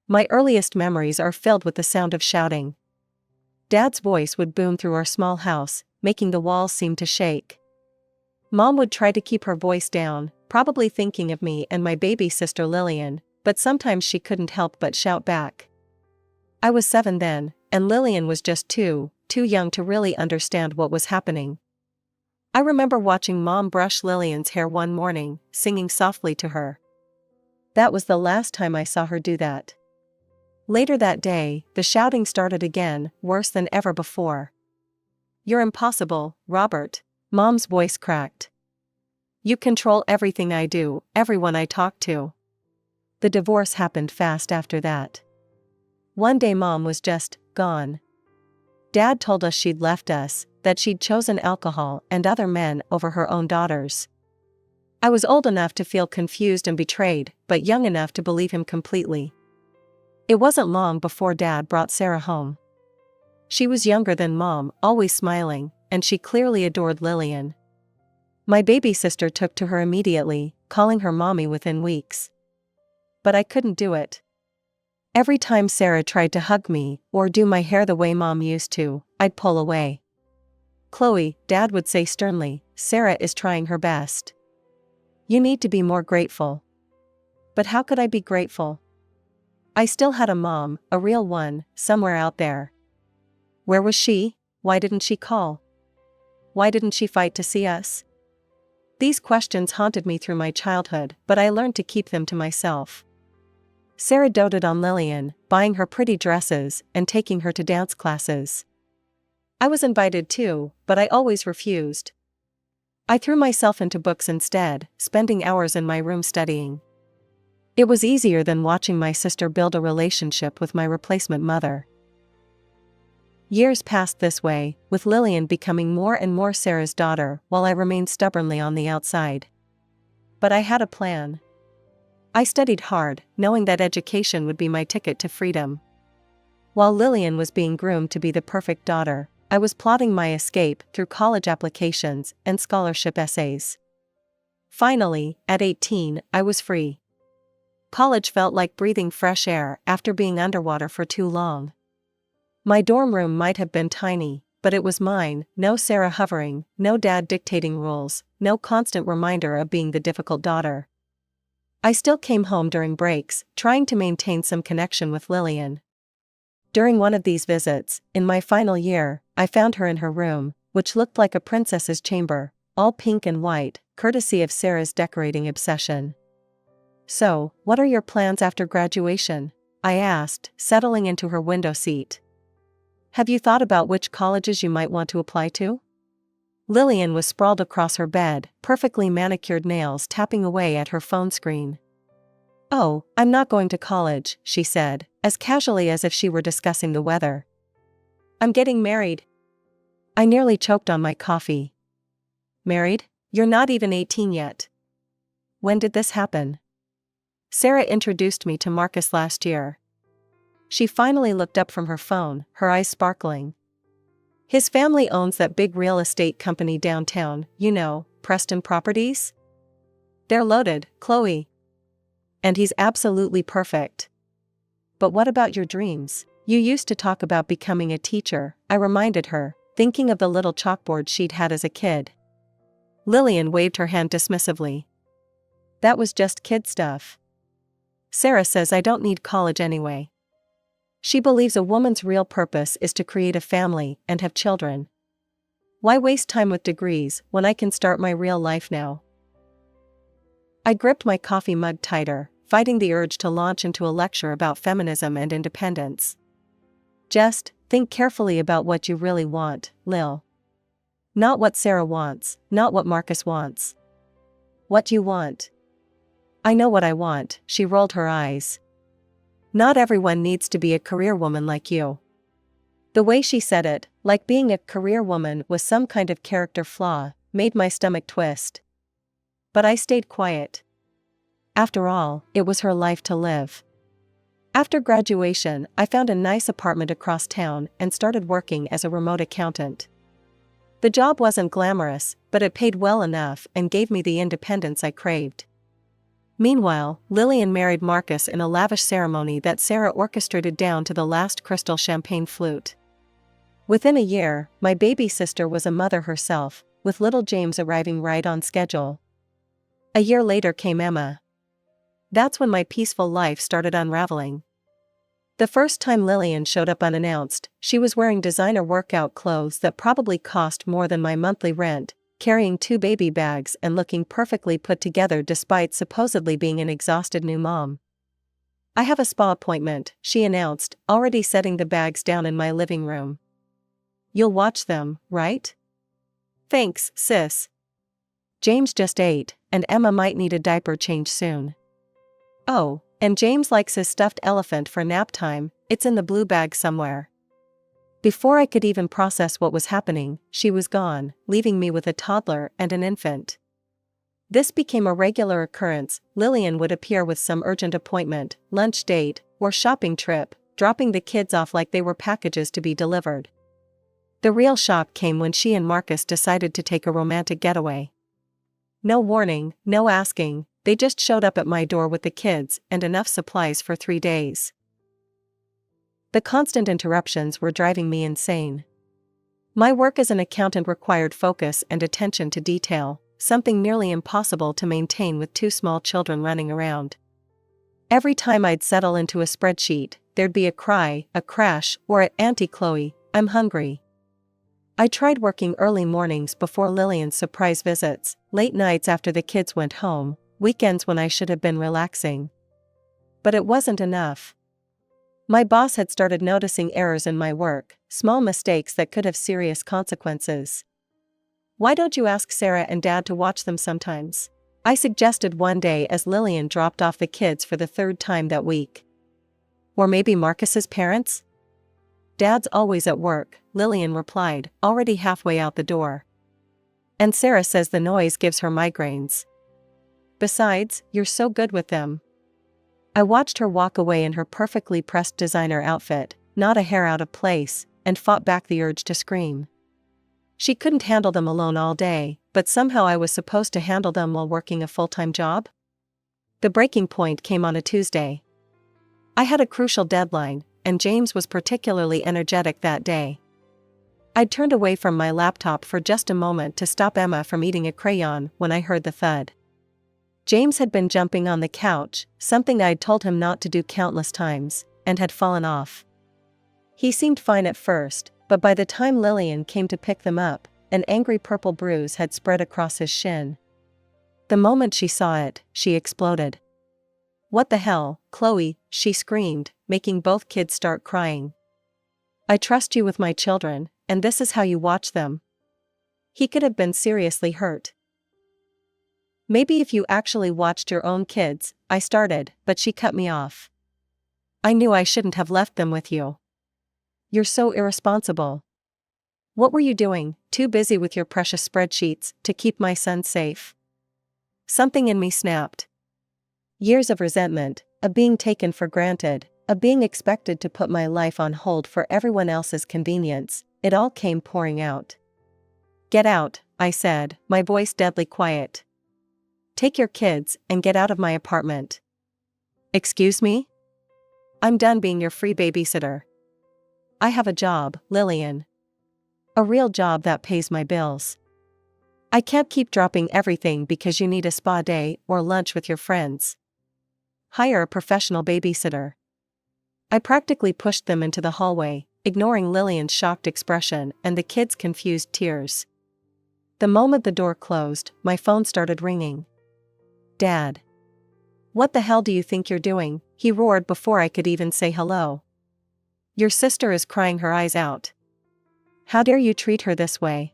My earliest memories are filled with the sound of shouting. Dad's voice would boom through our small house, making the walls seem to shake. Mom would try to keep her voice down, probably thinking of me and my baby sister Lillian, but sometimes she couldn't help but shout back. I was 7 then, and Lillian was just too young to really understand what was happening. I remember watching Mom brush Lillian's hair one morning, singing softly to her. That was the last time I saw her do that. Later that day, the shouting started again, worse than ever before. "You're impossible, Robert," Mom's voice cracked. "You control everything I do, everyone I talk to." The divorce happened fast after that. One day Mom was just gone. Dad told us she'd left us, that she'd chosen alcohol and other men over her own daughters. I was old enough to feel confused and betrayed, but young enough to believe him completely. It wasn't long before Dad brought Sarah home. She was younger than Mom, always smiling, and she clearly adored Lillian. My baby sister took to her immediately, calling her mommy within weeks. But I couldn't do it. Every time Sarah tried to hug me or do my hair the way Mom used to, I'd pull away. "Chloe," Dad would say sternly, "Sarah is trying her best. You need to be more grateful." But how could I be grateful? I still had a mom, a real one, somewhere out there. Where was she? Why didn't she call? Why didn't she fight to see us? These questions haunted me through my childhood, but I learned to keep them to myself. Sarah doted on Lillian, buying her pretty dresses and taking her to dance classes. I was invited too, but I always refused. I threw myself into books instead, spending hours in my room studying. It was easier than watching my sister build a relationship with my replacement mother. Years passed this way, with Lillian becoming more and more Sarah's daughter while I remained stubbornly on the outside. But I had a plan. I studied hard, knowing that education would be my ticket to freedom. While Lillian was being groomed to be the perfect daughter, I was plotting my escape through college applications and scholarship essays. Finally, at 18, I was free. College felt like breathing fresh air after being underwater for too long. My dorm room might have been tiny, but it was mine, no Sarah hovering, no dad dictating rules, no constant reminder of being the difficult daughter. I still came home during breaks, trying to maintain some connection with Lillian. During one of these visits, in my final year, I found her in her room, which looked like a princess's chamber, all pink and white, courtesy of Sarah's decorating obsession. "So, what are your plans after graduation?" I asked, settling into her window seat. "Have you thought about which colleges you might want to apply to?" Lillian was sprawled across her bed, perfectly manicured nails tapping away at her phone screen. "Oh, I'm not going to college," she said, as casually as if she were discussing the weather. "I'm getting married." I nearly choked on my coffee. "Married? You're not even 18 yet." "When did this happen?" "Sarah introduced me to Marcus last year." She finally looked up from her phone, her eyes sparkling. "His family owns that big real estate company downtown, you know, Preston Properties? They're loaded, Chloe. And he's absolutely perfect." "But what about your dreams? You used to talk about becoming a teacher," I reminded her, thinking of the little chalkboard she'd had as a kid. Lillian waved her hand dismissively. "That was just kid stuff. Sarah says I don't need college anyway. She believes a woman's real purpose is to create a family and have children. Why waste time with degrees when I can start my real life now?" I gripped my coffee mug tighter, fighting the urge to launch into a lecture about feminism and independence. "Just think carefully about what you really want, Lil. Not what Sarah wants, not what Marcus wants. What you want." "I know what I want," she rolled her eyes. "Not everyone needs to be a career woman like you." The way she said it, like being a career woman was some kind of character flaw, made my stomach twist. But I stayed quiet. After all, it was her life to live. After graduation, I found a nice apartment across town and started working as a remote accountant. The job wasn't glamorous, but it paid well enough and gave me the independence I craved. Meanwhile, Lillian married Marcus in a lavish ceremony that Sarah orchestrated down to the last crystal champagne flute. Within a year, my baby sister was a mother herself, with little James arriving right on schedule. A year later came Emma. That's when my peaceful life started unraveling. The first time Lillian showed up unannounced, she was wearing designer workout clothes that probably cost more than my monthly rent, carrying 2 baby bags and looking perfectly put together despite supposedly being an exhausted new mom. "I have a spa appointment," she announced, already setting the bags down in my living room. "You'll watch them, right?" "Thanks, sis. James just ate, and Emma might need a diaper change soon." "Oh, and James likes his stuffed elephant for nap time, it's in the blue bag somewhere." Before I could even process what was happening, she was gone, leaving me with a toddler and an infant. This became a regular occurrence. Lillian would appear with some urgent appointment, lunch date, or shopping trip, dropping the kids off like they were packages to be delivered. The real shock came when she and Marcus decided to take a romantic getaway. No warning, no asking, they just showed up at my door with the kids and enough supplies for 3 days. The constant interruptions were driving me insane. My work as an accountant required focus and attention to detail, something nearly impossible to maintain with 2 small children running around. Every time I'd settle into a spreadsheet, there'd be a cry, a crash, or a "Auntie Chloe, I'm hungry." I tried working early mornings before Lillian's surprise visits, late nights after the kids went home, weekends when I should have been relaxing. But it wasn't enough. My boss had started noticing errors in my work, small mistakes that could have serious consequences. "Why don't you ask Sarah and Dad to watch them sometimes?" I suggested one day as Lillian dropped off the kids for the 3rd time that week. "Or maybe Marcus's parents?" "Dad's always at work," Lillian replied, already halfway out the door. "And Sarah says the noise gives her migraines. Besides, you're so good with them." I watched her walk away in her perfectly pressed designer outfit, not a hair out of place, and fought back the urge to scream. She couldn't handle them alone all day, but somehow I was supposed to handle them while working a full-time job? The breaking point came on a Tuesday. I had a crucial deadline, and James was particularly energetic that day. I'd turned away from my laptop for just a moment to stop Emma from eating a crayon when I heard the thud. James had been jumping on the couch, something I'd told him not to do countless times, and had fallen off. He seemed fine at first, but by the time Lillian came to pick them up, an angry purple bruise had spread across his shin. The moment she saw it, she exploded. "What the hell, Chloe," she screamed, making both kids start crying. "I trust you with my children, and this is how you watch them." He could have been seriously hurt. "Maybe if you actually watched your own kids," I started, but she cut me off. "I knew I shouldn't have left them with you. You're so irresponsible. What were you doing, too busy with your precious spreadsheets, to keep my son safe?" Something in me snapped. Years of resentment, of being taken for granted, of being expected to put my life on hold for everyone else's convenience, it all came pouring out. "Get out," I said, my voice deadly quiet. "Take your kids, and get out of my apartment." "Excuse me? I'm done being your free babysitter. I have a job, Lillian. A real job that pays my bills. I can't keep dropping everything because you need a spa day or lunch with your friends. Hire a professional babysitter." I practically pushed them into the hallway, ignoring Lillian's shocked expression and the kids' confused tears. The moment the door closed, my phone started ringing. "Dad. What the hell do you think you're doing?" he roared before I could even say hello. "Your sister is crying her eyes out. How dare you treat her this way?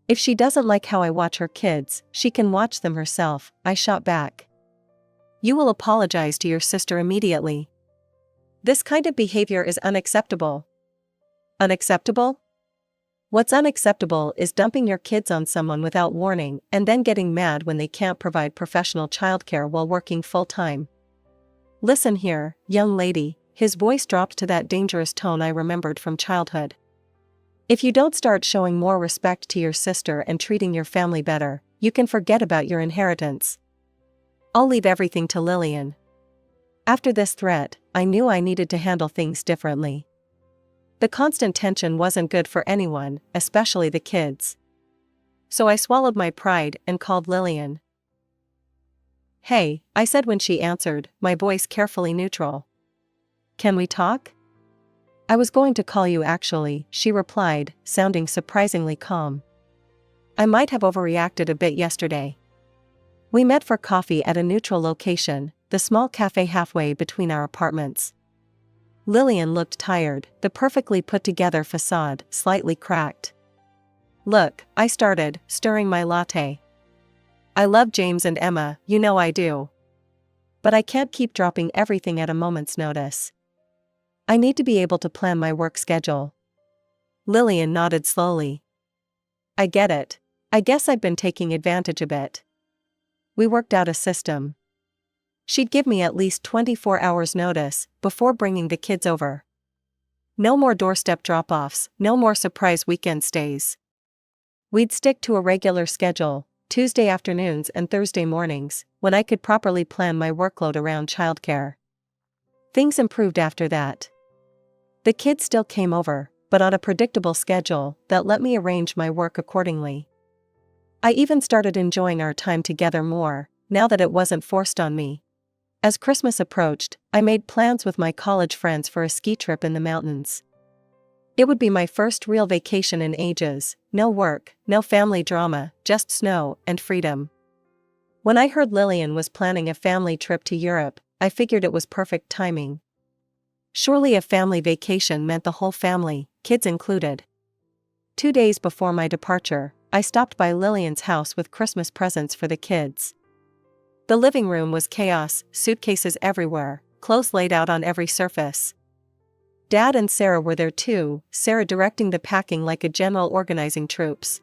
If she doesn't like how I watch her kids, she can watch them herself," I shot back. "You will apologize to your sister immediately. This kind of behavior is unacceptable." "Unacceptable? What's unacceptable is dumping your kids on someone without warning and then getting mad when they can't provide professional childcare while working full-time. Listen here, young lady," his voice dropped to that dangerous tone I remembered from childhood. "If you don't start showing more respect to your sister and treating your family better, you can forget about your inheritance." I'll leave everything to Lillian. After this threat, I knew I needed to handle things differently. The constant tension wasn't good for anyone, especially the kids. So I swallowed my pride and called Lillian. "Hey," I said when she answered, my voice carefully neutral. "Can we talk?" "I was going to call you actually," she replied, sounding surprisingly calm. "I might have overreacted a bit yesterday." We met for coffee at a neutral location, the small cafe halfway between our apartments. Lillian looked tired, the perfectly put-together facade slightly cracked. "Look," I started, stirring my latte. "I love James and Emma, you know I do. But I can't keep dropping everything at a moment's notice. I need to be able to plan my work schedule." Lillian nodded slowly. "I get it. I guess I've been taking advantage a bit." We worked out a system. She'd give me at least 24 hours notice before bringing the kids over. No more doorstep drop-offs, no more surprise weekend stays. We'd stick to a regular schedule, Tuesday afternoons and Thursday mornings, when I could properly plan my workload around childcare. Things improved after that. The kids still came over, but on a predictable schedule that let me arrange my work accordingly. I even started enjoying our time together more, now that it wasn't forced on me. As Christmas approached, I made plans with my college friends for a ski trip in the mountains. It would be my first real vacation in ages, no work, no family drama, just snow and freedom. When I heard Lillian was planning a family trip to Europe, I figured it was perfect timing. Surely a family vacation meant the whole family, kids included. 2 days before my departure, I stopped by Lillian's house with Christmas presents for the kids. The living room was chaos, suitcases everywhere, clothes laid out on every surface. Dad and Sarah were there too, Sarah directing the packing like a general organizing troops.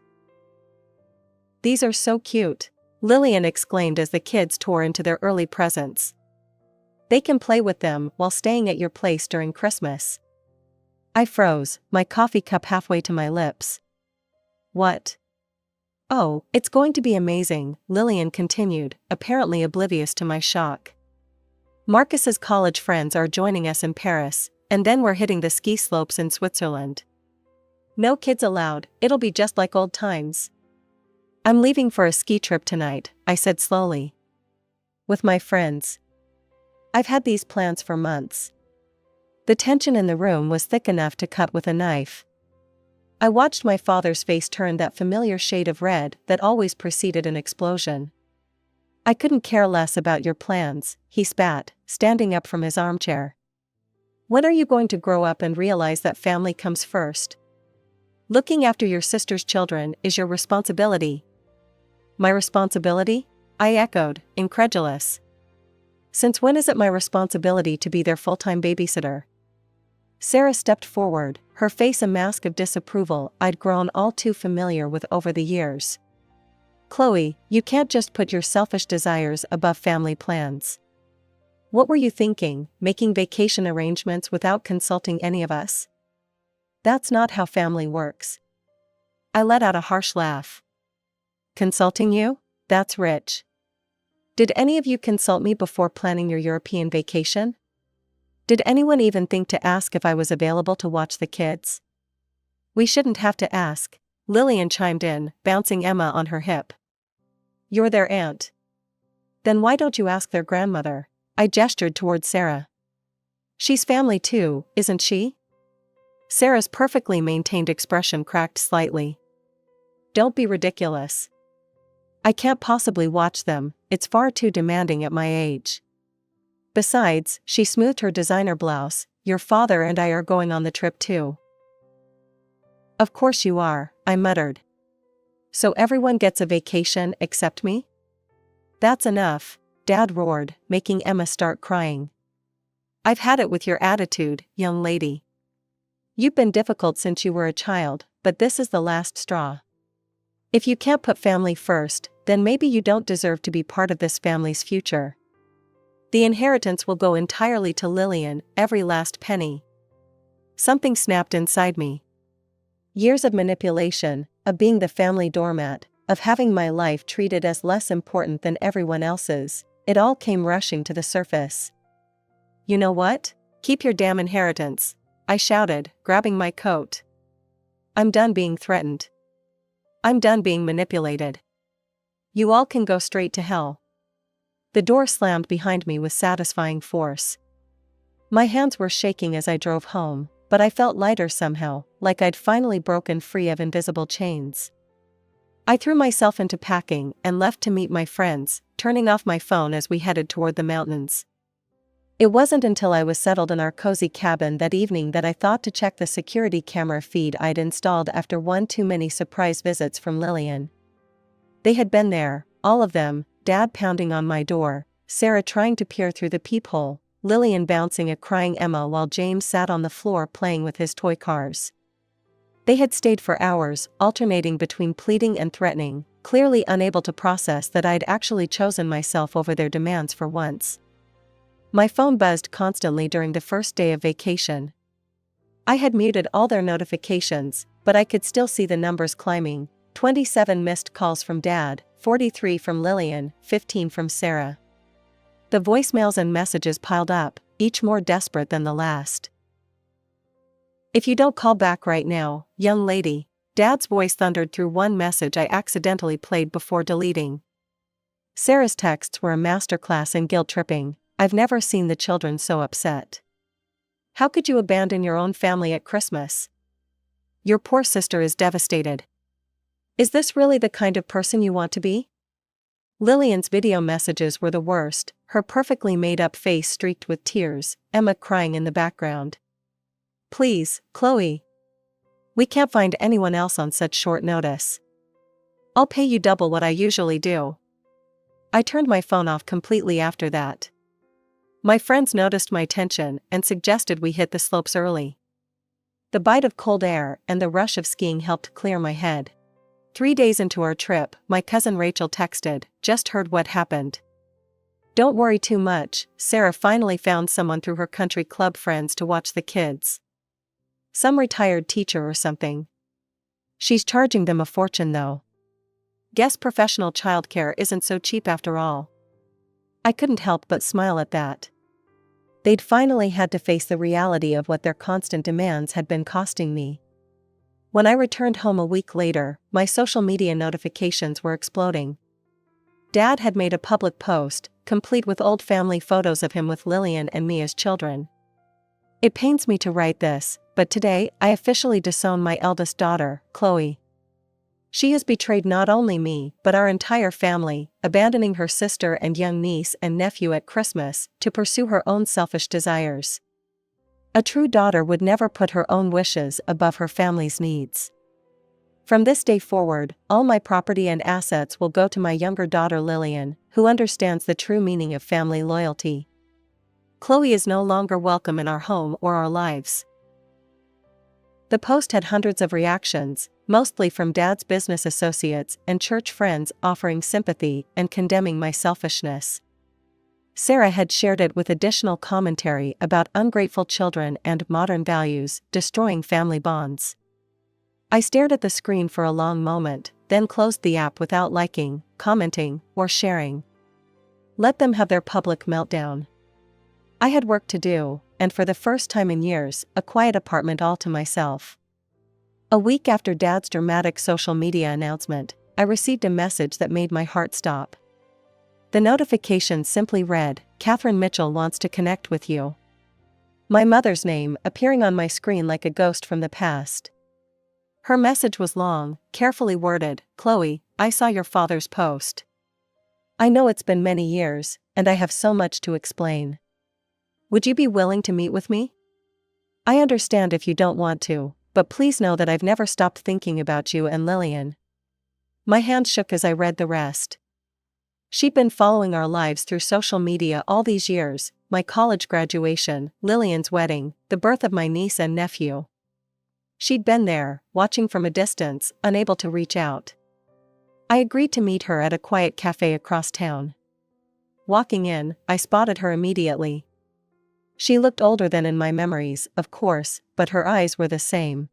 "These are so cute," Lillian exclaimed as the kids tore into their early presents. "They can play with them while staying at your place during Christmas." I froze, my coffee cup halfway to my lips. "What?" "Oh, it's going to be amazing," Lillian continued, apparently oblivious to my shock. "Marcus's college friends are joining us in Paris, and then we're hitting the ski slopes in Switzerland. No kids allowed, it'll be just like old times." "I'm leaving for a ski trip tonight," I said slowly. "With my friends. I've had these plans for months." The tension in the room was thick enough to cut with a knife. I watched my father's face turn that familiar shade of red that always preceded an explosion. "I couldn't care less about your plans," he spat, standing up from his armchair. "When are you going to grow up and realize that family comes first? Looking after your sister's children is your responsibility." "My responsibility?" I echoed, incredulous. "Since when is it my responsibility to be their full-time babysitter?" Sarah stepped forward, her face a mask of disapproval I'd grown all too familiar with over the years. "Chloe, you can't just put your selfish desires above family plans. What were you thinking, making vacation arrangements without consulting any of us? That's not how family works." I let out a harsh laugh. "Consulting you? That's rich. Did any of you consult me before planning your European vacation? Did anyone even think to ask if I was available to watch the kids?" "We shouldn't have to ask," Lillian chimed in, bouncing Emma on her hip. "You're their aunt. Then why don't you ask their grandmother?" I gestured toward Sarah. "She's family too, isn't she?" Sarah's perfectly maintained expression cracked slightly. "Don't be ridiculous. I can't possibly watch them, it's far too demanding at my age. Besides," she smoothed her designer blouse, "your father and I are going on the trip too." "Of course you are," I muttered. "So everyone gets a vacation except me?" "That's enough," Dad roared, making Emma start crying. "I've had it with your attitude, young lady. You've been difficult since you were a child, but this is the last straw. If you can't put family first, then maybe you don't deserve to be part of this family's future. The inheritance will go entirely to Lillian, every last penny." Something snapped inside me. Years of manipulation, of being the family doormat, of having my life treated as less important than everyone else's, It all came rushing to the surface. "You know what? Keep your damn inheritance," I shouted, grabbing my coat. "I'm done being threatened. I'm done being manipulated. You all can go straight to hell." The door slammed behind me with satisfying force. My hands were shaking as I drove home, but I felt lighter somehow, like I'd finally broken free of invisible chains. I threw myself into packing and left to meet my friends, turning off my phone as we headed toward the mountains. It wasn't until I was settled in our cozy cabin that evening that I thought to check the security camera feed I'd installed after one too many surprise visits from Lillian. They had been there, all of them, Dad pounding on my door, Sarah trying to peer through the peephole, Lillian bouncing a crying Emma while James sat on the floor playing with his toy cars. They had stayed for hours, alternating between pleading and threatening, clearly unable to process that I'd actually chosen myself over their demands for once. My phone buzzed constantly during the first day of vacation. I had muted all their notifications, but I could still see the numbers climbing: 27 missed calls from Dad, 43 from Lillian, 15 from Sarah. The voicemails and messages piled up, each more desperate than the last. "If you don't call back right now, young lady," Dad's voice thundered through one message I accidentally played before deleting. Sarah's texts were a masterclass in guilt-tripping. "I've never seen the children so upset. How could you abandon your own family at Christmas? Your poor sister is devastated. Is this really the kind of person you want to be?" Lillian's video messages were the worst, her perfectly made-up face streaked with tears, Emma crying in the background. "Please, Chloe. We can't find anyone else on such short notice. I'll pay you double what I usually do." I turned my phone off completely after that. My friends noticed my tension and suggested we hit the slopes early. The bite of cold air and the rush of skiing helped clear my head. 3 days into our trip, my cousin Rachel texted, "Just heard what happened. Don't worry too much, Sarah finally found someone through her country club friends to watch the kids. Some retired teacher or something. She's charging them a fortune though. Guess professional childcare isn't so cheap after all." I couldn't help but smile at that. They'd finally had to face the reality of what their constant demands had been costing me. When I returned home a week later, my social media notifications were exploding. Dad had made a public post, complete with old family photos of him with Lillian and me as children. It pains me to write this, but today I officially disown my eldest daughter, Chloe. She has betrayed not only me but our entire family, abandoning her sister and young niece and nephew at Christmas to pursue her own selfish desires. A true daughter would never put her own wishes above her family's needs. From this day forward, all my property and assets will go to my younger daughter Lillian, who understands the true meaning of family loyalty. Chloe is no longer welcome in our home or our lives. The post had hundreds of reactions, mostly from Dad's business associates and church friends offering sympathy and condemning my selfishness. Sarah had shared it with additional commentary about ungrateful children and modern values destroying family bonds. I stared at the screen for a long moment, then closed the app without liking, commenting, or sharing. Let them have their public meltdown. I had work to do, and for the first time in years, a quiet apartment all to myself. A week after Dad's dramatic social media announcement, I received a message that made my heart stop. The notification simply read, "Catherine Mitchell wants to connect with you." My mother's name appearing on my screen like a ghost from the past. Her message was long, carefully worded. "Chloe, I saw your father's post. I know it's been many years, and I have so much to explain. Would you be willing to meet with me? I understand if you don't want to, but please know that I've never stopped thinking about you and Lillian." My hand shook as I read the rest. She'd been following our lives through social media all these years, my college graduation, Lillian's wedding, the birth of my niece and nephew. She'd been there, watching from a distance, unable to reach out. I agreed to meet her at a quiet cafe across town. Walking in, I spotted her immediately. She looked older than in my memories, of course, but her eyes were the same.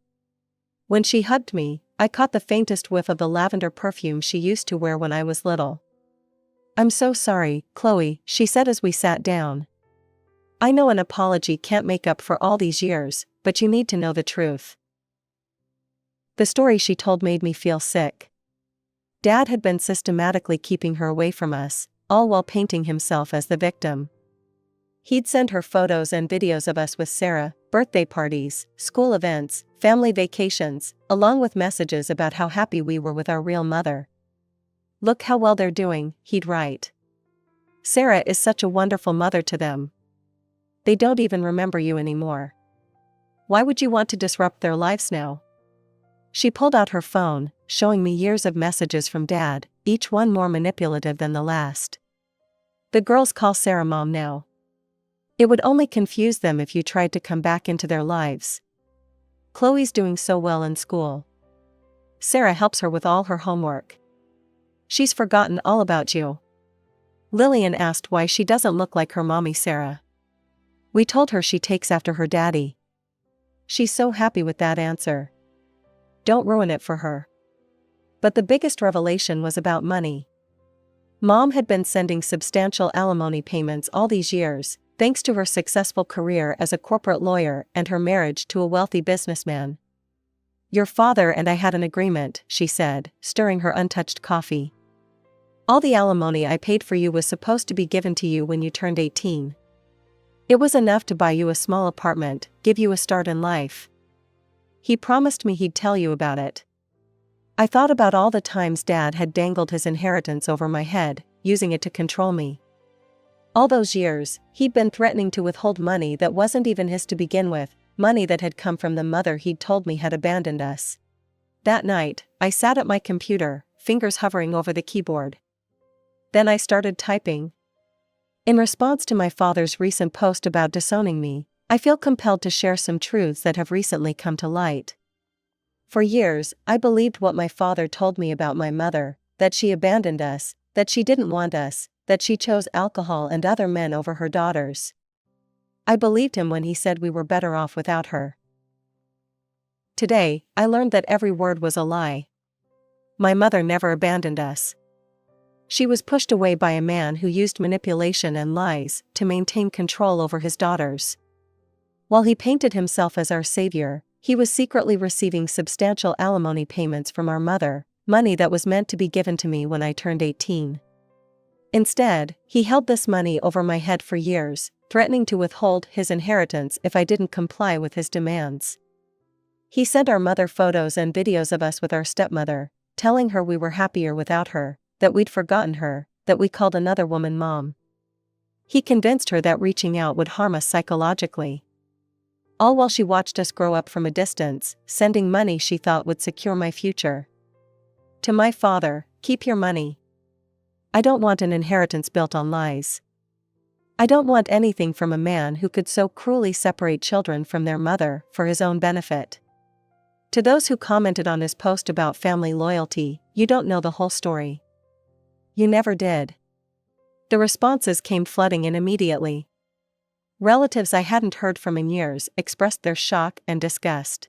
When she hugged me, I caught the faintest whiff of the lavender perfume she used to wear when I was little. I'm so sorry, Chloe, she said as we sat down. I know an apology can't make up for all these years, but you need to know the truth. The story she told made me feel sick. Dad had been systematically keeping her away from us, all while painting himself as the victim. He'd send her photos and videos of us with Sarah, birthday parties, school events, family vacations, along with messages about how happy we were with our real mother. Look how well they're doing, he'd write. Sarah is such a wonderful mother to them. They don't even remember you anymore. Why would you want to disrupt their lives now? She pulled out her phone, showing me years of messages from Dad, each one more manipulative than the last. The girls call Sarah Mom now. It would only confuse them if you tried to come back into their lives. Chloe's doing so well in school. Sarah helps her with all her homework. She's forgotten all about you. Lillian asked why she doesn't look like her mommy Sarah. We told her she takes after her daddy. She's so happy with that answer. Don't ruin it for her. But the biggest revelation was about money. Mom had been sending substantial alimony payments all these years, thanks to her successful career as a corporate lawyer and her marriage to a wealthy businessman. Your father and I had an agreement, she said, stirring her untouched coffee. All the alimony I paid for you was supposed to be given to you when you turned 18. It was enough to buy you a small apartment, give you a start in life. He promised me he'd tell you about it. I thought about all the times Dad had dangled his inheritance over my head, using it to control me. All those years, he'd been threatening to withhold money that wasn't even his to begin with, money that had come from the mother he'd told me had abandoned us. That night, I sat at my computer, fingers hovering over the keyboard. Then I started typing. In response to my father's recent post about disowning me, I feel compelled to share some truths that have recently come to light. For years, I believed what my father told me about my mother, that she abandoned us, that she didn't want us, that she chose alcohol and other men over her daughters. I believed him when he said we were better off without her. Today, I learned that every word was a lie. My mother never abandoned us. She was pushed away by a man who used manipulation and lies to maintain control over his daughters. While he painted himself as our savior, he was secretly receiving substantial alimony payments from our mother, money that was meant to be given to me when I turned 18. Instead, he held this money over my head for years, threatening to withhold his inheritance if I didn't comply with his demands. He sent our mother photos and videos of us with our stepmother, telling her we were happier without her, that we'd forgotten her, that we called another woman mom. He convinced her that reaching out would harm us psychologically. All while she watched us grow up from a distance, sending money she thought would secure my future. To my father, keep your money. I don't want an inheritance built on lies. I don't want anything from a man who could so cruelly separate children from their mother for his own benefit. To those who commented on his post about family loyalty, you don't know the whole story. You never did. The responses came flooding in immediately. Relatives I hadn't heard from in years expressed their shock and disgust.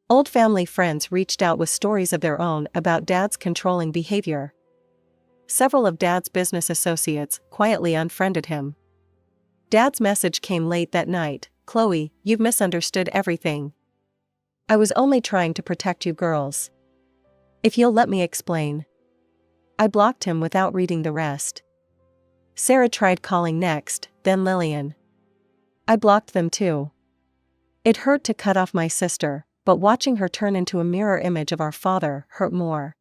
Old family friends reached out with stories of their own about Dad's controlling behavior. Several of Dad's business associates quietly unfriended him. Dad's message came late that night, Chloe, you've misunderstood everything. I was only trying to protect you girls. If you'll let me explain. I blocked him without reading the rest. Sarah tried calling next, then Lillian. I blocked them too. It hurt to cut off my sister, but watching her turn into a mirror image of our father hurt more.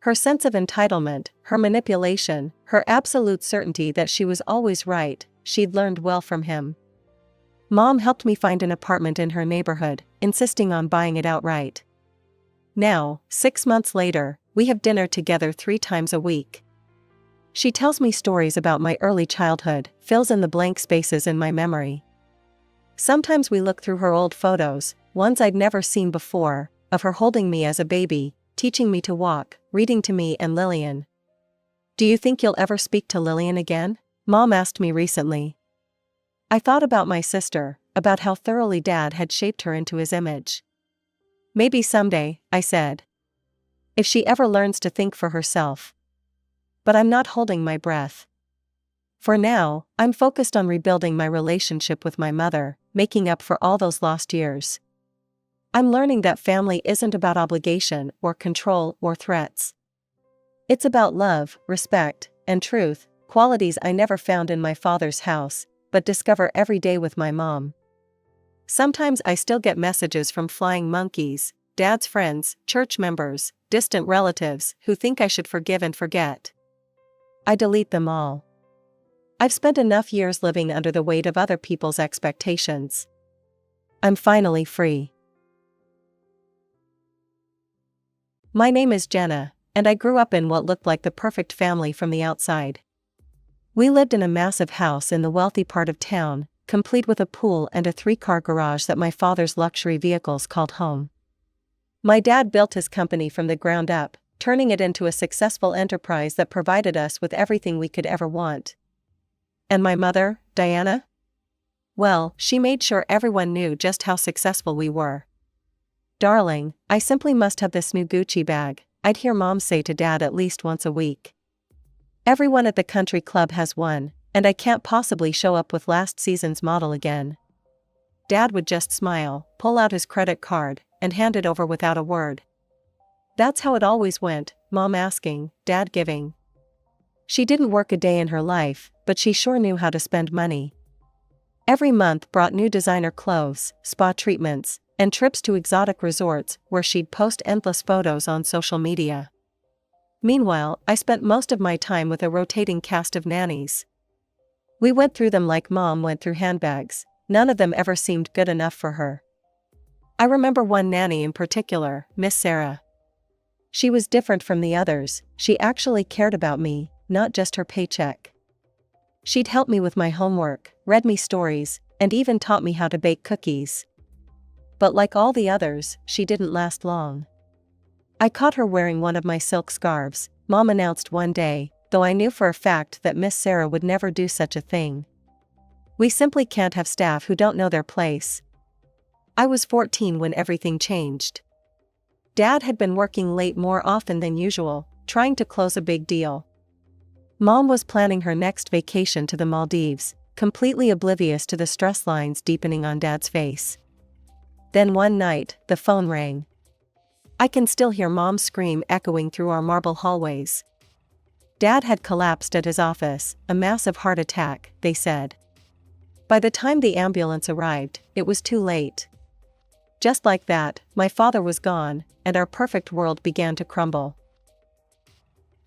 Her sense of entitlement, her manipulation, her absolute certainty that she was always right, she'd learned well from him. Mom helped me find an apartment in her neighborhood, insisting on buying it outright. Now, 6 months later, we have dinner together 3 times a week. She tells me stories about my early childhood, fills in the blank spaces in my memory. Sometimes we look through her old photos, ones I'd never seen before, of her holding me as a baby, teaching me to walk, reading to me and Lillian. Do you think you'll ever speak to Lillian again? Mom asked me recently. I thought about my sister, about how thoroughly Dad had shaped her into his image. Maybe someday, I said. If she ever learns to think for herself. But I'm not holding my breath. For now, I'm focused on rebuilding my relationship with my mother, making up for all those lost years. I'm learning that family isn't about obligation or control or threats. It's about love, respect, and truth, qualities I never found in my father's house, but discover every day with my mom. Sometimes I still get messages from flying monkeys, Dad's friends, church members, distant relatives who think I should forgive and forget. I delete them all. I've spent enough years living under the weight of other people's expectations. I'm finally free. My name is Jenna, and I grew up in what looked like the perfect family from the outside. We lived in a massive house in the wealthy part of town, complete with a pool and a 3-car garage that my father's luxury vehicles called home. My dad built his company from the ground up, turning it into a successful enterprise that provided us with everything we could ever want. And my mother, Diana? Well, she made sure everyone knew just how successful we were. "Darling, I simply must have this new Gucci bag," I'd hear Mom say to Dad at least once a week. "Everyone at the country club has one, and I can't possibly show up with last season's model again." Dad would just smile, pull out his credit card, and hand it over without a word. That's how it always went, Mom asking, Dad giving. She didn't work a day in her life, but she sure knew how to spend money. Every month brought new designer clothes, spa treatments, and trips to exotic resorts where she'd post endless photos on social media. Meanwhile, I spent most of my time with a rotating cast of nannies. We went through them like Mom went through handbags. None of them ever seemed good enough for her. I remember one nanny in particular, Miss Sarah. She was different from the others. She actually cared about me, not just her paycheck. She'd help me with my homework, read me stories, and even taught me how to bake cookies. But like all the others, she didn't last long. I caught her wearing one of my silk scarves, Mom announced one day, though I knew for a fact that Miss Sarah would never do such a thing. "We simply can't have staff who don't know their place." I was 14 when everything changed. Dad had been working late more often than usual, trying to close a big deal. Mom was planning her next vacation to the Maldives, completely oblivious to the stress lines deepening on Dad's face. Then one night, the phone rang. I can still hear Mom's scream echoing through our marble hallways. Dad had collapsed at his office, a massive heart attack, they said. By the time the ambulance arrived, it was too late. Just like that, my father was gone, and our perfect world began to crumble.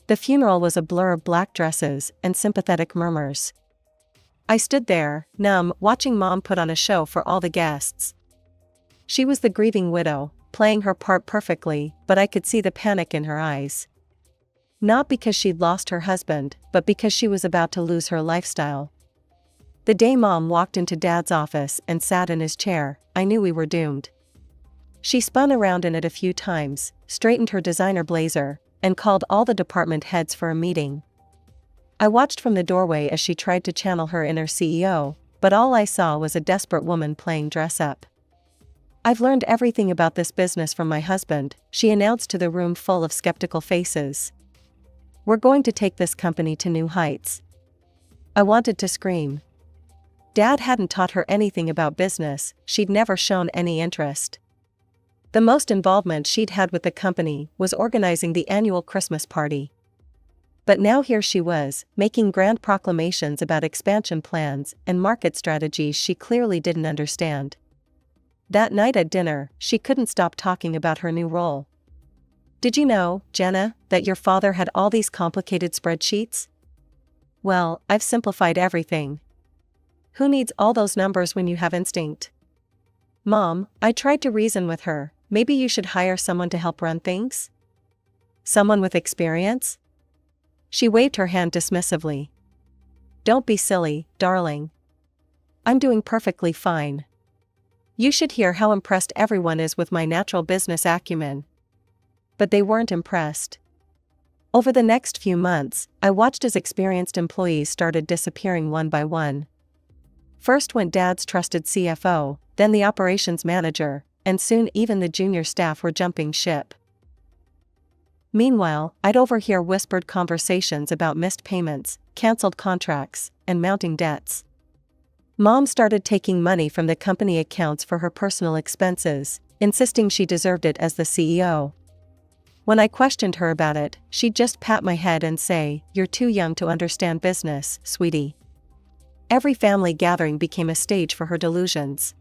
The funeral was a blur of black dresses and sympathetic murmurs. I stood there, numb, watching Mom put on a show for all the guests. She was the grieving widow, playing her part perfectly, but I could see the panic in her eyes. Not because she'd lost her husband, but because she was about to lose her lifestyle. The day Mom walked into Dad's office and sat in his chair, I knew we were doomed. She spun around in it a few times, straightened her designer blazer, and called all the department heads for a meeting. I watched from the doorway as she tried to channel her inner CEO, but all I saw was a desperate woman playing dress up. "I've learned everything about this business from my husband," she announced to the room full of skeptical faces. "We're going to take this company to new heights." I wanted to scream. Dad hadn't taught her anything about business, she'd never shown any interest. The most involvement she'd had with the company was organizing the annual Christmas party. But now here she was, making grand proclamations about expansion plans and market strategies she clearly didn't understand. That night at dinner, she couldn't stop talking about her new role. "Did you know, Jenna, that your father had all these complicated spreadsheets? Well, I've simplified everything. Who needs all those numbers when you have instinct?" "Mom," I tried to reason with her, "maybe you should hire someone to help run things? Someone with experience?" She waved her hand dismissively. "Don't be silly, darling. I'm doing perfectly fine. You should hear how impressed everyone is with my natural business acumen." But they weren't impressed. Over the next few months, I watched as experienced employees started disappearing one by one. First went Dad's trusted CFO, then the operations manager, and soon even the junior staff were jumping ship. Meanwhile, I'd overhear whispered conversations about missed payments, canceled contracts, and mounting debts. Mom started taking money from the company accounts for her personal expenses, insisting she deserved it as the CEO. When I questioned her about it, she'd just pat my head and say, "You're too young to understand business, sweetie." Every family gathering became a stage for her delusions.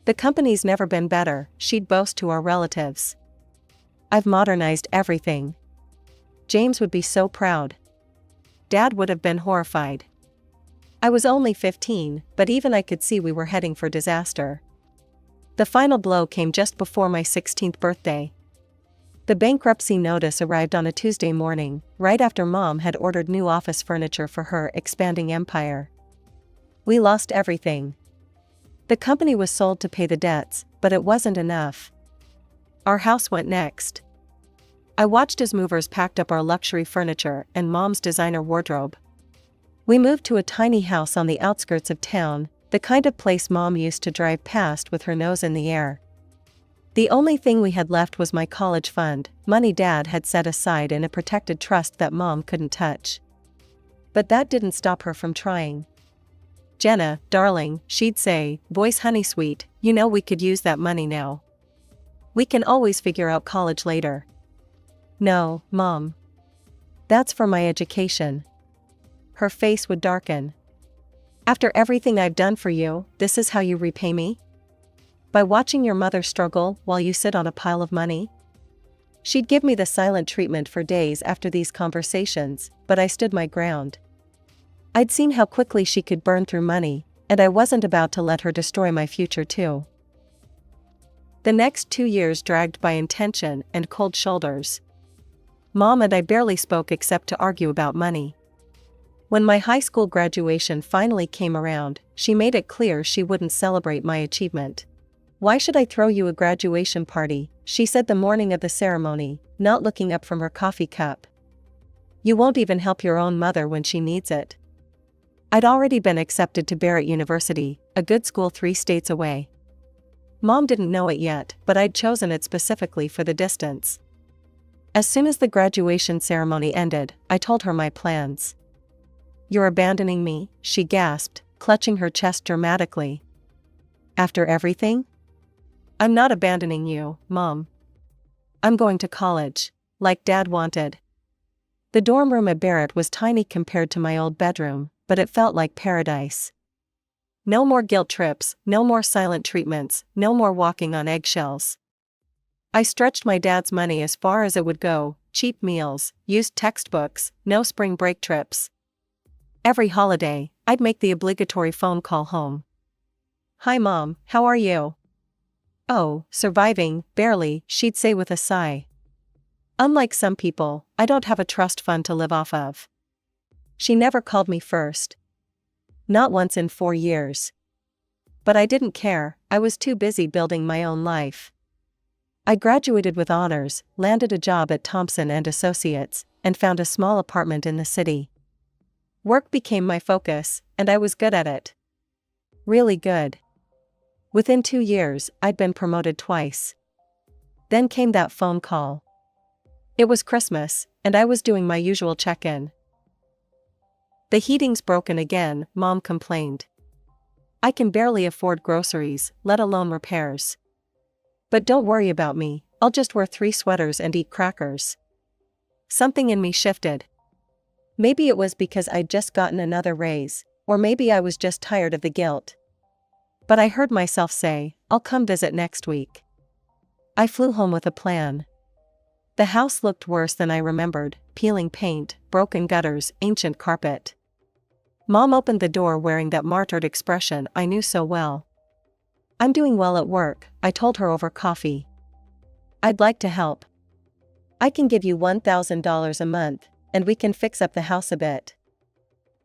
"The company's never been better," she'd boast to our relatives. "I've modernized everything." James would be so proud. Dad would have been horrified. I was only 15, but even I could see we were heading for disaster. The final blow came just before my 16th birthday. The bankruptcy notice arrived on a Tuesday morning, right after Mom had ordered new office furniture for her expanding empire. We lost everything. The company was sold to pay the debts, but it wasn't enough. Our house went next. I watched as movers packed up our luxury furniture and Mom's designer wardrobe. We moved to a tiny house on the outskirts of town, the kind of place Mom used to drive past with her nose in the air. The only thing we had left was my college fund, money Dad had set aside in a protected trust that Mom couldn't touch. But that didn't stop her from trying. "Jenna, darling," she'd say, voice honey sweet, "you know we could use that money now. We can always figure out college later." "No, Mom. That's for my education." Her face would darken. "After everything I've done for you, this is how you repay me? By watching your mother struggle while you sit on a pile of money?" She'd give me the silent treatment for days after these conversations, but I stood my ground. I'd seen how quickly she could burn through money, and I wasn't about to let her destroy my future too. The next 2 years dragged by in tension and cold shoulders. Mom and I barely spoke except to argue about money. When my high school graduation finally came around, she made it clear she wouldn't celebrate my achievement. "Why should I throw you a graduation party?" she said the morning of the ceremony, not looking up from her coffee cup. "You won't even help your own mother when she needs it." I'd already been accepted to Barrett University, a good school 3 states away. Mom didn't know it yet, but I'd chosen it specifically for the distance. As soon as the graduation ceremony ended, I told her my plans. "You're abandoning me?" she gasped, clutching her chest dramatically. "After everything?" "I'm not abandoning you, Mom. I'm going to college, like Dad wanted." The dorm room at Barrett was tiny compared to my old bedroom, but it felt like paradise. No more guilt trips, no more silent treatments, no more walking on eggshells. I stretched my dad's money as far as it would go, cheap meals, used textbooks, no spring break trips. Every holiday, I'd make the obligatory phone call home. "Hi Mom, how are you?" "Oh, surviving, barely," she'd say with a sigh. "Unlike some people, I don't have a trust fund to live off of." She never called me first. Not once in 4 years. But I didn't care, I was too busy building my own life. I graduated with honors, landed a job at Thompson & Associates, and found a small apartment in the city. Work became my focus, and I was good at it. Really good. Within 2 years, I'd been promoted twice. Then came that phone call. It was Christmas, and I was doing my usual check-in. "The heating's broken again," Mom complained. "I can barely afford groceries, let alone repairs. But don't worry about me, I'll just wear 3 sweaters and eat crackers." Something in me shifted. Maybe it was because I'd just gotten another raise, or maybe I was just tired of the guilt. But I heard myself say, "I'll come visit next week." I flew home with a plan. The house looked worse than I remembered, peeling paint, broken gutters, ancient carpet. Mom opened the door wearing that martyred expression I knew so well. "I'm doing well at work," I told her over coffee. "I'd like to help. I can give you $1,000 a month, and we can fix up the house a bit."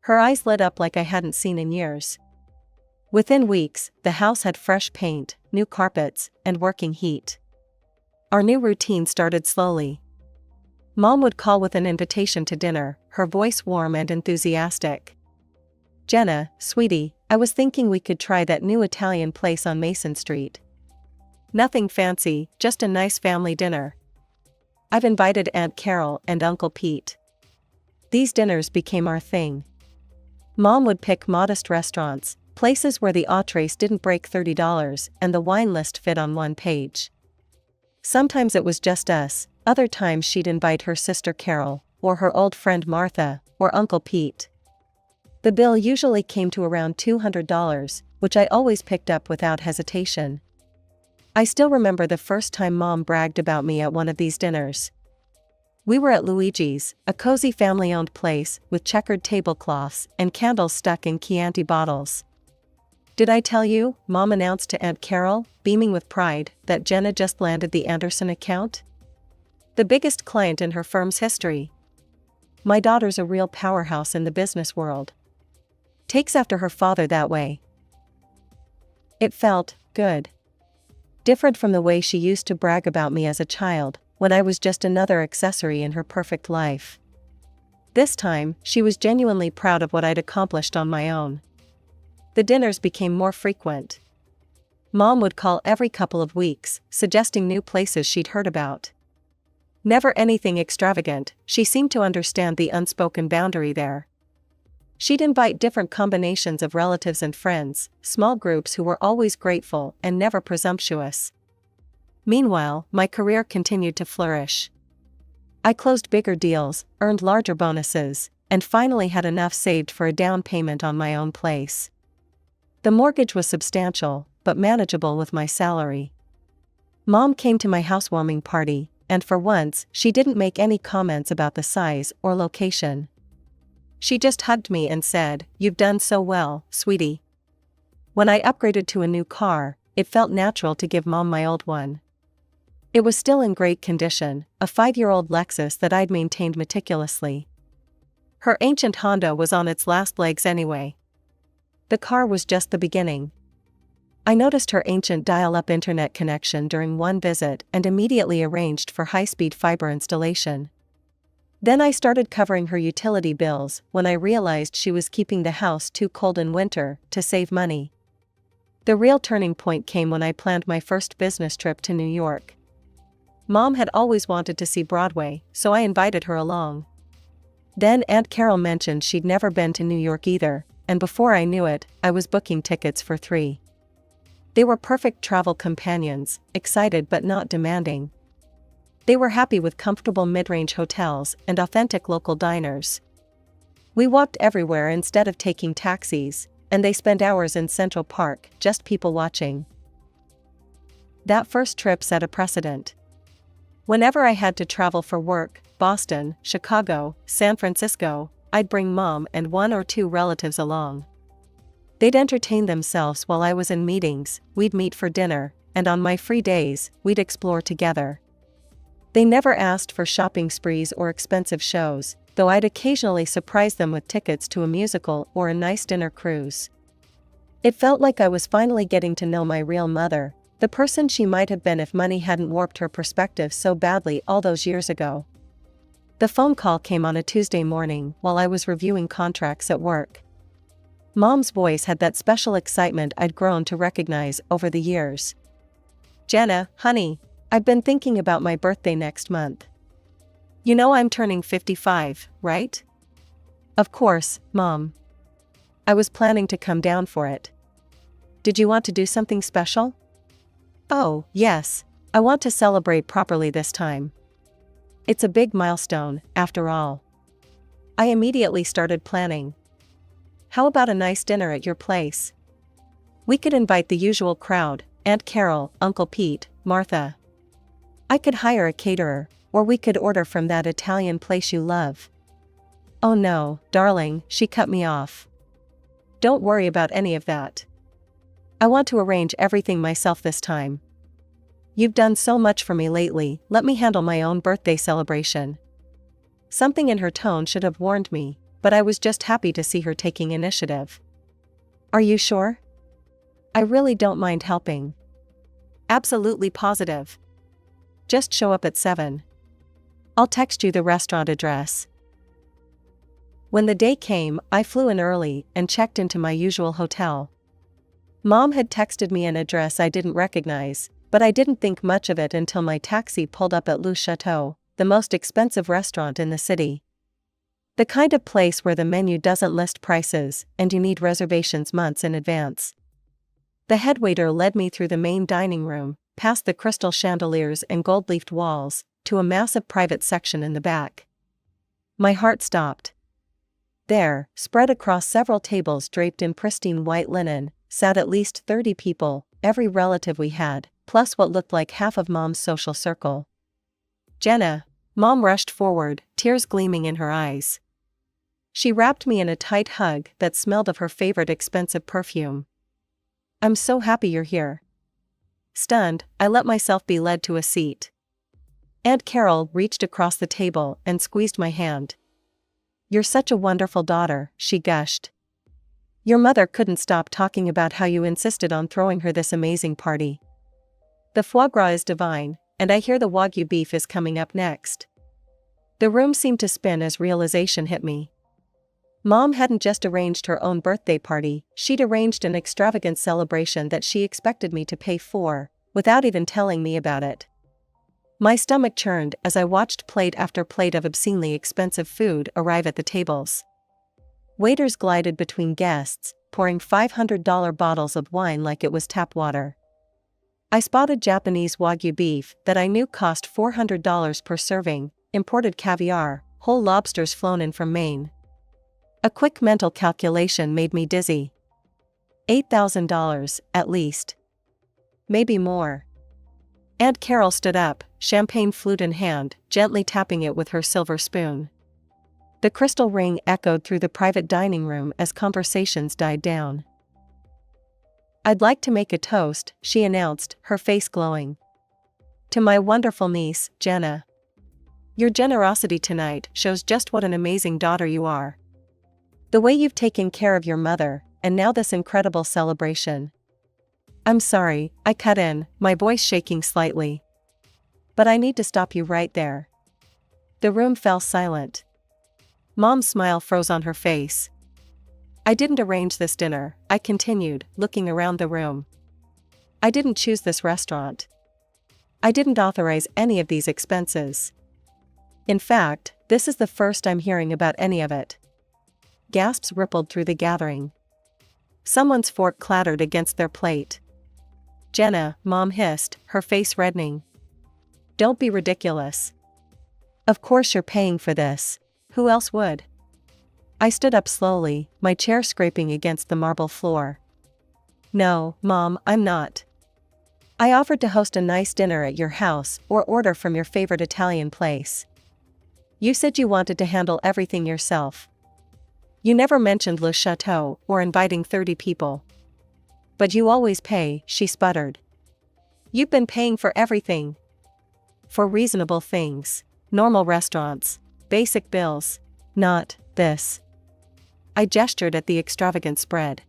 Her eyes lit up like I hadn't seen in years. Within weeks, the house had fresh paint, new carpets, and working heat. Our new routine started slowly. Mom would call with an invitation to dinner, her voice warm and enthusiastic. "Jenna, sweetie, I was thinking we could try that new Italian place on Mason Street. Nothing fancy, just a nice family dinner. I've invited Aunt Carol and Uncle Pete. These dinners became our thing. Mom would pick modest restaurants, places where the entrees didn't break $30 and the wine list fit on one page. Sometimes it was just us, other times she'd invite her sister Carol, or her old friend Martha, or Uncle Pete. The bill usually came to around $200, which I always picked up without hesitation. I still remember the first time Mom bragged about me at one of these dinners. We were at Luigi's, a cozy family-owned place with checkered tablecloths and candles stuck in Chianti bottles. "Did I tell you," Mom announced to Aunt Carol, beaming with pride, "that Jenna just landed the Anderson account? The biggest client in her firm's history. My daughter's a real powerhouse in the business world. Takes after her father that way." It felt good. Different from the way she used to brag about me as a child, when I was just another accessory in her perfect life. This time, she was genuinely proud of what I'd accomplished on my own. The dinners became more frequent. Mom would call every couple of weeks, suggesting new places she'd heard about. Never anything extravagant, she seemed to understand the unspoken boundary there. She'd invite different combinations of relatives and friends, small groups who were always grateful and never presumptuous. Meanwhile, my career continued to flourish. I closed bigger deals, earned larger bonuses, and finally had enough saved for a down payment on my own place. The mortgage was substantial, but manageable with my salary. Mom came to my housewarming party, and for once, she didn't make any comments about the size or location. She just hugged me and said, "You've done so well, sweetie." When I upgraded to a new car, it felt natural to give Mom my old one. It was still in great condition, a 5-year-old Lexus that I'd maintained meticulously. Her ancient Honda was on its last legs anyway. The car was just the beginning. I noticed her ancient dial-up internet connection during one visit and immediately arranged for high-speed fiber installation. Then I started covering her utility bills when I realized she was keeping the house too cold in winter to save money. The real turning point came when I planned my first business trip to New York. Mom had always wanted to see Broadway, so I invited her along. Then Aunt Carol mentioned she'd never been to New York either, and before I knew it, I was booking tickets for 3. They were perfect travel companions, excited but not demanding. They were happy with comfortable mid-range hotels and authentic local diners. We walked everywhere instead of taking taxis, and they spent hours in Central Park, just people watching. That first trip set a precedent. Whenever I had to travel for work, Boston, Chicago, San Francisco, I'd bring Mom and 1 or 2 relatives along. They'd entertain themselves while I was in meetings, we'd meet for dinner, and on my free days, we'd explore together. They never asked for shopping sprees or expensive shows, though I'd occasionally surprise them with tickets to a musical or a nice dinner cruise. It felt like I was finally getting to know my real mother, the person she might have been if money hadn't warped her perspective so badly all those years ago. The phone call came on a Tuesday morning while I was reviewing contracts at work. Mom's voice had that special excitement I'd grown to recognize over the years. "Jenna, honey, I've been thinking about my birthday next month. You know I'm turning 55, right?" "Of course, Mom. I was planning to come down for it. Did you want to do something special?" "Oh, yes, I want to celebrate properly this time. It's a big milestone, after all." I immediately started planning. "How about a nice dinner at your place? We could invite the usual crowd, Aunt Carol, Uncle Pete, Martha. I could hire a caterer, or we could order from that Italian place you love." "Oh no, darling," she cut me off. "Don't worry about any of that. I want to arrange everything myself this time. You've done so much for me lately, let me handle my own birthday celebration." Something in her tone should have warned me, but I was just happy to see her taking initiative. "Are you sure? I really don't mind helping." "Absolutely positive. Just show up at 7. I'll text you the restaurant address." When the day came, I flew in early and checked into my usual hotel. Mom had texted me an address I didn't recognize, but I didn't think much of it until my taxi pulled up at Le Chateau, the most expensive restaurant in the city. The kind of place where the menu doesn't list prices and you need reservations months in advance. The headwaiter led me through the main dining room, past the crystal chandeliers and gold-leafed walls, to a massive private section in the back. My heart stopped. There, spread across several tables draped in pristine white linen, sat at least 30 people, every relative we had, plus what looked like half of Mom's social circle. "Jenna," Mom rushed forward, tears gleaming in her eyes. She wrapped me in a tight hug that smelled of her favorite expensive perfume. "I'm so happy you're here." Stunned, I let myself be led to a seat. Aunt Carol reached across the table and squeezed my hand. "You're such a wonderful daughter," she gushed. "Your mother couldn't stop talking about how you insisted on throwing her this amazing party. The foie gras is divine, and I hear the Wagyu beef is coming up next." The room seemed to spin as realization hit me. Mom hadn't just arranged her own birthday party, she'd arranged an extravagant celebration that she expected me to pay for, without even telling me about it. My stomach churned as I watched plate after plate of obscenely expensive food arrive at the tables. Waiters glided between guests, pouring $500 bottles of wine like it was tap water. I spotted Japanese Wagyu beef that I knew cost $400 per serving, imported caviar, whole lobsters flown in from Maine. A quick mental calculation made me dizzy. $8,000, at least. Maybe more. Aunt Carol stood up, champagne flute in hand, gently tapping it with her silver spoon. The crystal ring echoed through the private dining room as conversations died down. "I'd like to make a toast," she announced, her face glowing. "To my wonderful niece, Jenna. Your generosity tonight shows just what an amazing daughter you are. The way you've taken care of your mother, and now this incredible celebration." "I'm sorry," I cut in, my voice shaking slightly. "But I need to stop you right there." The room fell silent. Mom's smile froze on her face. "I didn't arrange this dinner," I continued, looking around the room. "I didn't choose this restaurant. I didn't authorize any of these expenses. In fact, this is the first I'm hearing about any of it." Gasps rippled through the gathering. Someone's fork clattered against their plate. "Jenna," Mom hissed, her face reddening. "Don't be ridiculous. Of course you're paying for this. Who else would?" I stood up slowly, my chair scraping against the marble floor. "No, Mom, I'm not. I offered to host a nice dinner at your house or order from your favorite Italian place. You said you wanted to handle everything yourself. You never mentioned Le Chateau or inviting 30 people. But you always pay," she sputtered. "You've been paying for everything. For reasonable things. Normal restaurants. Basic bills. Not this." I gestured at the extravagant spread.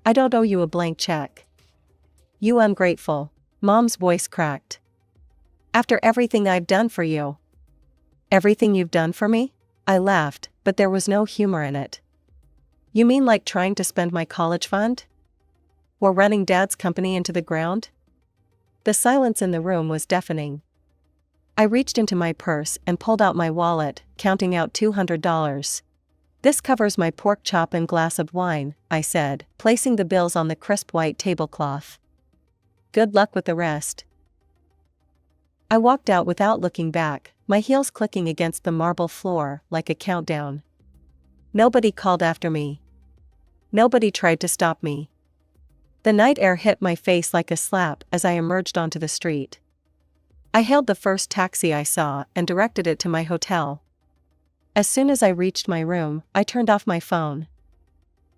"I don't owe you a blank check." "You ungrateful." Mom's voice cracked. "After everything I've done for you." "Everything you've done for me?" I laughed, but there was no humor in it. "You mean like trying to spend my college fund? Or running Dad's company into the ground?" The silence in the room was deafening. I reached into my purse and pulled out my wallet, counting out $200. "This covers my pork chop and glass of wine," I said, placing the bills on the crisp white tablecloth. "Good luck with the rest." I walked out without looking back, my heels clicking against the marble floor like a countdown. Nobody called after me. Nobody tried to stop me. The night air hit my face like a slap as I emerged onto the street. I hailed the first taxi I saw and directed it to my hotel. As soon as I reached my room, I turned off my phone.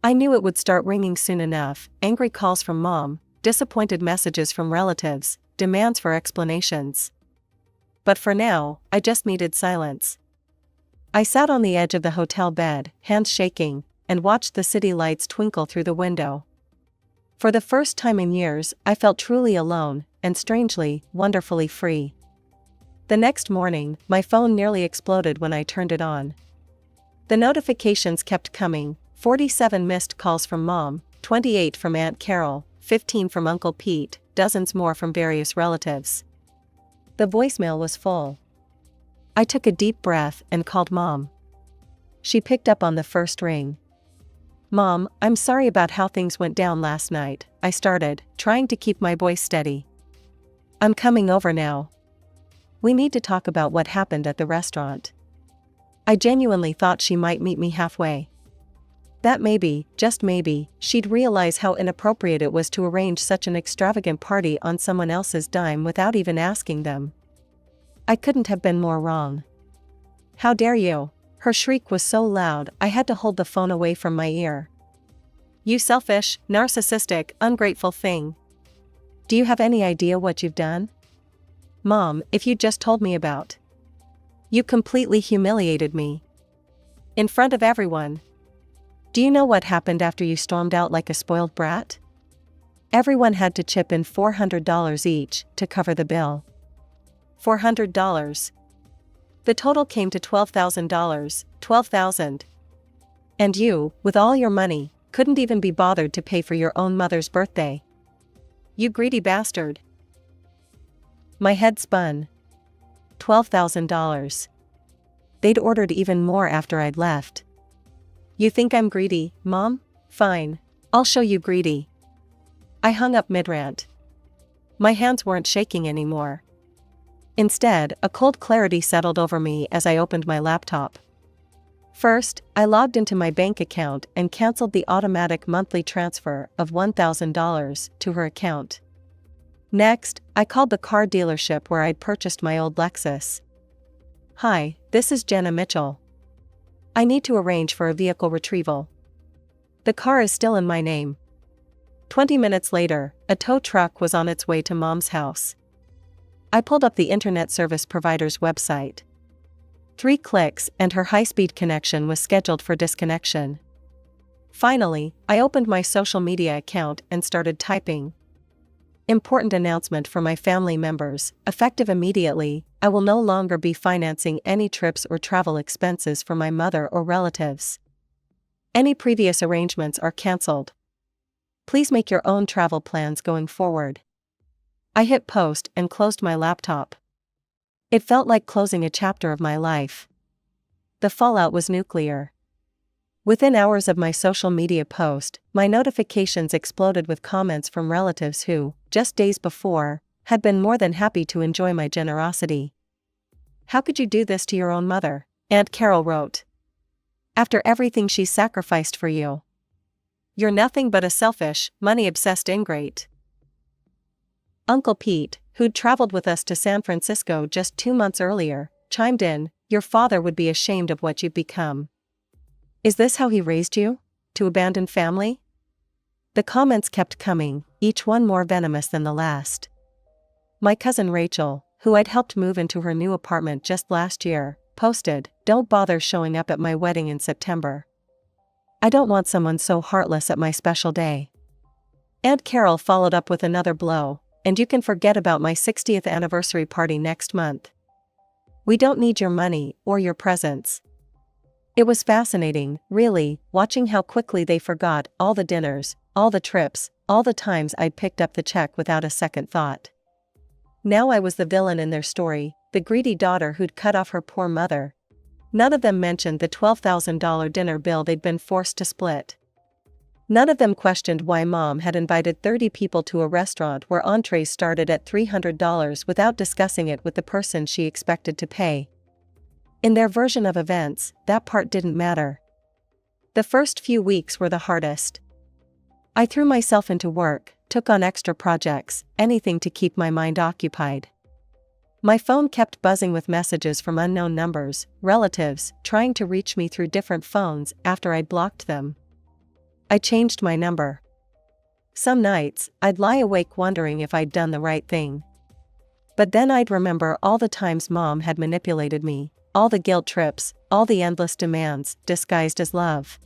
I knew it would start ringing soon enough, angry calls from Mom, disappointed messages from relatives, demands for explanations. But for now, I just needed silence. I sat on the edge of the hotel bed, hands shaking, and watched the city lights twinkle through the window. For the first time in years, I felt truly alone, and strangely, wonderfully free. The next morning, my phone nearly exploded when I turned it on. The notifications kept coming, 47 missed calls from Mom, 28 from Aunt Carol, 15 from Uncle Pete, dozens more from various relatives. The voicemail was full. I took a deep breath and called Mom. She picked up on the first ring. "Mom, I'm sorry about how things went down last night," I started, trying to keep my voice steady. "I'm coming over now. We need to talk about what happened at the restaurant." I genuinely thought she might meet me halfway. That maybe, just maybe, she'd realize how inappropriate it was to arrange such an extravagant party on someone else's dime without even asking them. I couldn't have been more wrong. "How dare you!" Her shriek was so loud I had to hold the phone away from my ear. "You selfish, narcissistic, ungrateful thing. Do you have any idea what you've done? Mom, if you just told me about. You completely humiliated me. In front of everyone. Do you know what happened after you stormed out like a spoiled brat? Everyone had to chip in $400 each to cover the bill. $400. The total came to $12,000, $12,000. And you, with all your money, couldn't even be bothered to pay for your own mother's birthday. You greedy bastard." My head spun. $12,000. They'd ordered even more after I'd left. "You think I'm greedy, Mom? Fine. I'll show you greedy." I hung up mid-rant. My hands weren't shaking anymore. Instead, a cold clarity settled over me as I opened my laptop. First, I logged into my bank account and canceled the automatic monthly transfer of $1,000 to her account. Next, I called the car dealership where I'd purchased my old Lexus. "Hi, this is Jenna Mitchell. I need to arrange for a vehicle retrieval. The car is still in my name." 20 minutes later, a tow truck was on its way to Mom's house. I pulled up the internet service provider's website. 3 clicks and her high-speed connection was scheduled for disconnection. Finally, I opened my social media account and started typing. "Important announcement for my family members, effective immediately, I will no longer be financing any trips or travel expenses for my mother or relatives. Any previous arrangements are cancelled. Please make your own travel plans going forward." I hit post and closed my laptop. It felt like closing a chapter of my life. The fallout was nuclear. Within hours of my social media post, my notifications exploded with comments from relatives who, just days before, had been more than happy to enjoy my generosity. "How could you do this to your own mother?" Aunt Carol wrote. "After everything she sacrificed for you. You're nothing but a selfish, money-obsessed ingrate." Uncle Pete, who'd traveled with us to San Francisco just 2 months earlier, chimed in, "Your father would be ashamed of what you've become. Is this how he raised you? To abandon family?" The comments kept coming, each one more venomous than the last. My cousin Rachel, who I'd helped move into her new apartment just last year, posted, "Don't bother showing up at my wedding in September. I don't want someone so heartless at my special day." Aunt Carol followed up with another blow, "And you can forget about my 60th anniversary party next month. We don't need your money or your presents." It was fascinating, really, watching how quickly they forgot all the dinners, all the trips, all the times I'd picked up the check without a second thought. Now I was the villain in their story, the greedy daughter who'd cut off her poor mother. None of them mentioned the $12,000 dinner bill they'd been forced to split. None of them questioned why Mom had invited 30 people to a restaurant where entrees started at $300 without discussing it with the person she expected to pay. In their version of events, that part didn't matter. The first few weeks were the hardest. I threw myself into work, took on extra projects, anything to keep my mind occupied. My phone kept buzzing with messages from unknown numbers, relatives, trying to reach me through different phones after I'd blocked them. I changed my number. Some nights, I'd lie awake wondering if I'd done the right thing. But then I'd remember all the times Mom had manipulated me, all the guilt trips, all the endless demands, disguised as love.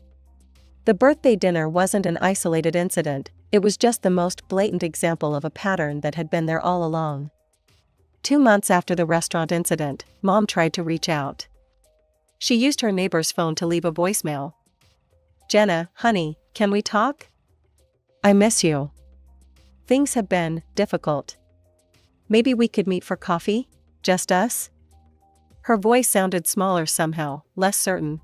The birthday dinner wasn't an isolated incident, it was just the most blatant example of a pattern that had been there all along. 2 months after the restaurant incident, Mom tried to reach out. She used her neighbor's phone to leave a voicemail. "Jenna, honey, can we talk? I miss you. Things have been difficult. Maybe we could meet for coffee? Just us?" Her voice sounded smaller somehow, less certain.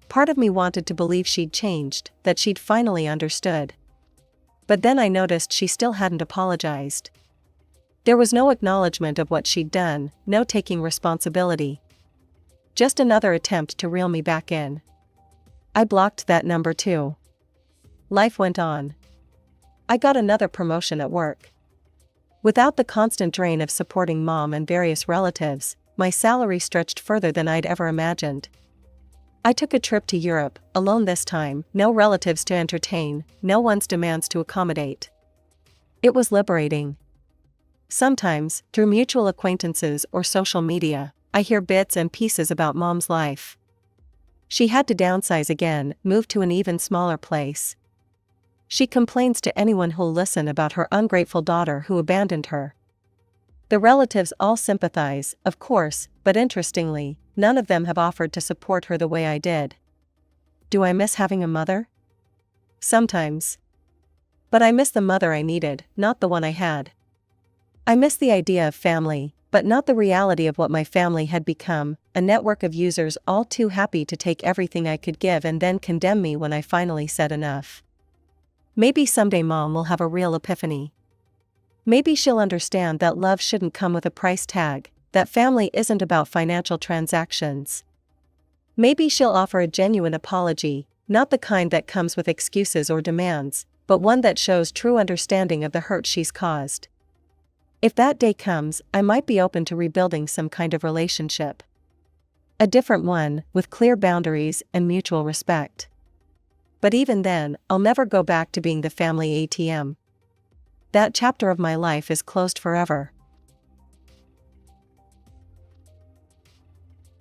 Part of me wanted to believe she'd changed, that she'd finally understood. But then I noticed she still hadn't apologized. There was no acknowledgement of what she'd done, no taking responsibility. Just another attempt to reel me back in. I blocked that number too. Life went on. I got another promotion at work. Without the constant drain of supporting mom and various relatives, my salary stretched further than I'd ever imagined. I took a trip to Europe, alone this time, no relatives to entertain, no one's demands to accommodate. It was liberating. Sometimes, through mutual acquaintances or social media, I hear bits and pieces about mom's life. She had to downsize again, move to an even smaller place. She complains to anyone who'll listen about her ungrateful daughter who abandoned her. The relatives all sympathize, of course, but interestingly, none of them have offered to support her the way I did. Do I miss having a mother? Sometimes. But I miss the mother I needed, not the one I had. I miss the idea of family, but not the reality of what my family had become, a network of users all too happy to take everything I could give and then condemn me when I finally said enough. Maybe someday mom will have a real epiphany. Maybe she'll understand that love shouldn't come with a price tag, that family isn't about financial transactions. Maybe she'll offer a genuine apology, not the kind that comes with excuses or demands, but one that shows true understanding of the hurt she's caused. If that day comes, I might be open to rebuilding some kind of relationship. A different one, with clear boundaries and mutual respect. But even then, I'll never go back to being the family ATM. That chapter of my life is closed forever.